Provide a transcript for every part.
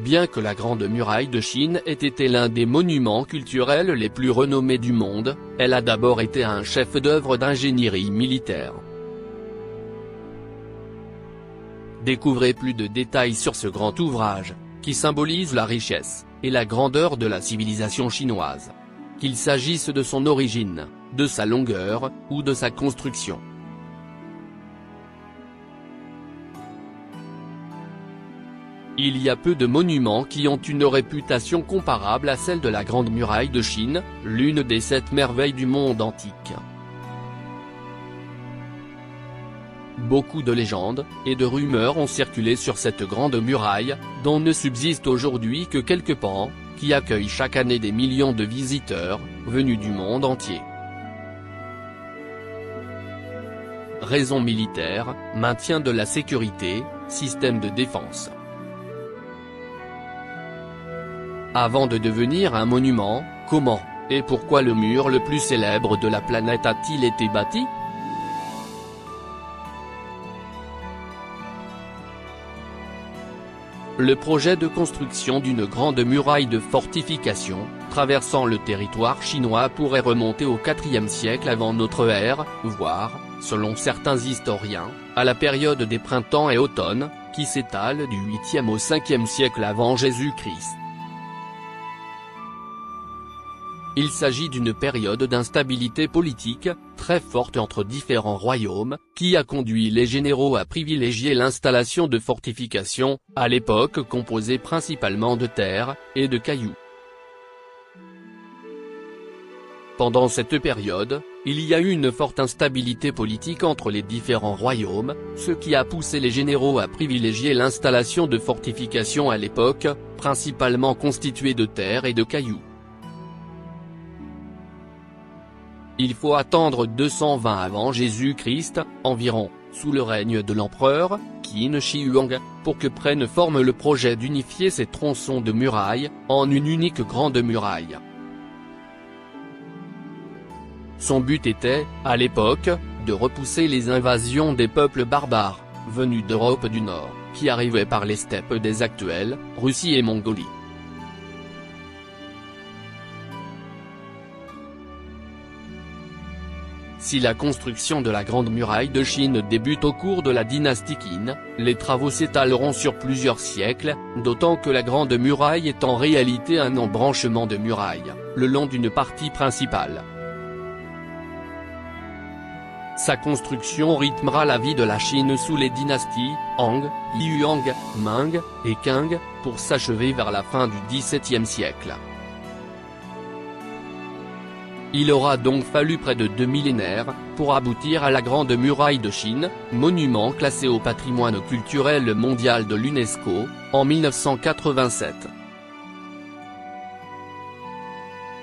Bien que la Grande Muraille de Chine ait été l'un des monuments culturels les plus renommés du monde, elle a d'abord été un chef-d'œuvre d'ingénierie militaire. Découvrez plus de détails sur ce grand ouvrage, qui symbolise la richesse et la grandeur de la civilisation chinoise. Qu'il s'agisse de son origine, de sa longueur, ou de sa construction. Il y a peu de monuments qui ont une réputation comparable à celle de la Grande Muraille de Chine, l'une des 7 merveilles du monde antique. Beaucoup de légendes et de rumeurs ont circulé sur cette grande muraille, dont ne subsistent aujourd'hui que quelques pans, qui accueillent chaque année des millions de visiteurs, venus du monde entier. Raisons militaires, maintien de la sécurité, système de défense. Avant de devenir un monument, comment et pourquoi le mur le plus célèbre de la planète a-t-il été bâti ? Le projet de construction d'une grande muraille de fortification, traversant le territoire chinois pourrait remonter au IVe siècle avant notre ère, voire, selon certains historiens, à la période des printemps et automnes, qui s'étale du 8e au 5e siècle avant Jésus-Christ. Il s'agit d'une période d'instabilité politique, très forte entre différents royaumes, qui a conduit les généraux à privilégier l'installation de fortifications, à l'époque composées principalement de terre et de cailloux. Pendant cette période, il y a eu une forte instabilité politique entre les différents royaumes, ce qui a poussé les généraux à privilégier l'installation de fortifications à l'époque, principalement constituées de terre et de cailloux. Il faut attendre 220 avant Jésus-Christ, environ, sous le règne de l'empereur, Qin Shi Huang, pour que prenne forme le projet d'unifier ces tronçons de murailles, en une unique grande muraille. Son but était, à l'époque, de repousser les invasions des peuples barbares, venus d'Europe du Nord, qui arrivaient par les steppes des actuelles, Russie et Mongolie. Si la construction de la Grande Muraille de Chine débute au cours de la dynastie Qin, les travaux s'étaleront sur plusieurs siècles, d'autant que la Grande Muraille est en réalité un embranchement de murailles, le long d'une partie principale. Sa construction rythmera la vie de la Chine sous les dynasties Han, Yuan, Ming et Qing, pour s'achever vers la fin du XVIIe siècle. Il aura donc fallu près de 2 millénaires, pour aboutir à la Grande Muraille de Chine, monument classé au patrimoine culturel mondial de l'UNESCO, en 1987.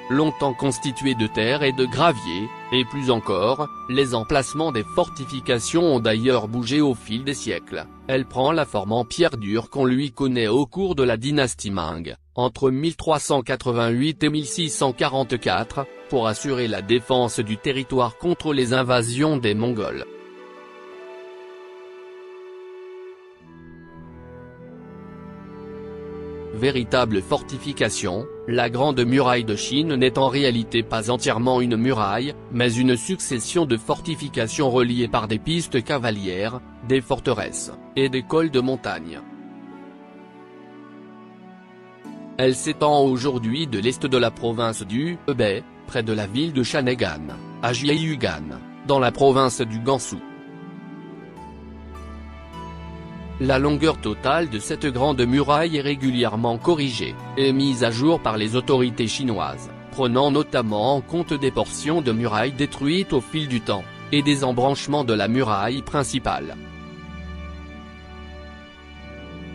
Longtemps constituée de terre et de gravier, et plus encore, les emplacements des fortifications ont d'ailleurs bougé au fil des siècles. Elle prend la forme en pierre dure qu'on lui connaît au cours de la dynastie Ming, entre 1388 et 1644, pour assurer la défense du territoire contre les invasions des Mongols. Véritable fortification, la Grande Muraille de Chine n'est en réalité pas entièrement une muraille, mais une succession de fortifications reliées par des pistes cavalières, des forteresses, et des cols de montagne. Elle s'étend aujourd'hui de l'est de la province du Hebei, près de la ville de Shanagan, à Jiayugan, dans la province du Gansu. La longueur totale de cette grande muraille est régulièrement corrigée, et mise à jour par les autorités chinoises, prenant notamment en compte des portions de murailles détruites au fil du temps, et des embranchements de la muraille principale.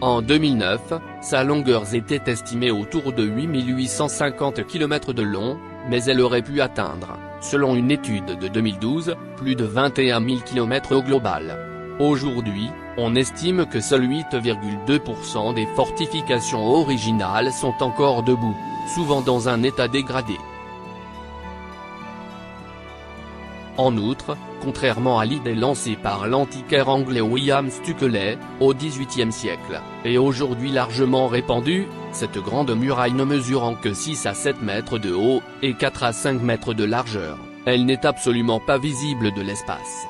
En 2009, sa longueur était estimée autour de 8850 km de long, mais elle aurait pu atteindre, selon une étude de 2012, plus de 21 000 km au global. Aujourd'hui, on estime que seuls 8,2% des fortifications originales sont encore debout, souvent dans un état dégradé. En outre, contrairement à l'idée lancée par l'antiquaire anglais William Stukeley, au XVIIIe siècle, et aujourd'hui largement répandue, cette grande muraille ne mesurant que 6 à 7 mètres de haut, et 4 à 5 mètres de largeur, elle n'est absolument pas visible de l'espace.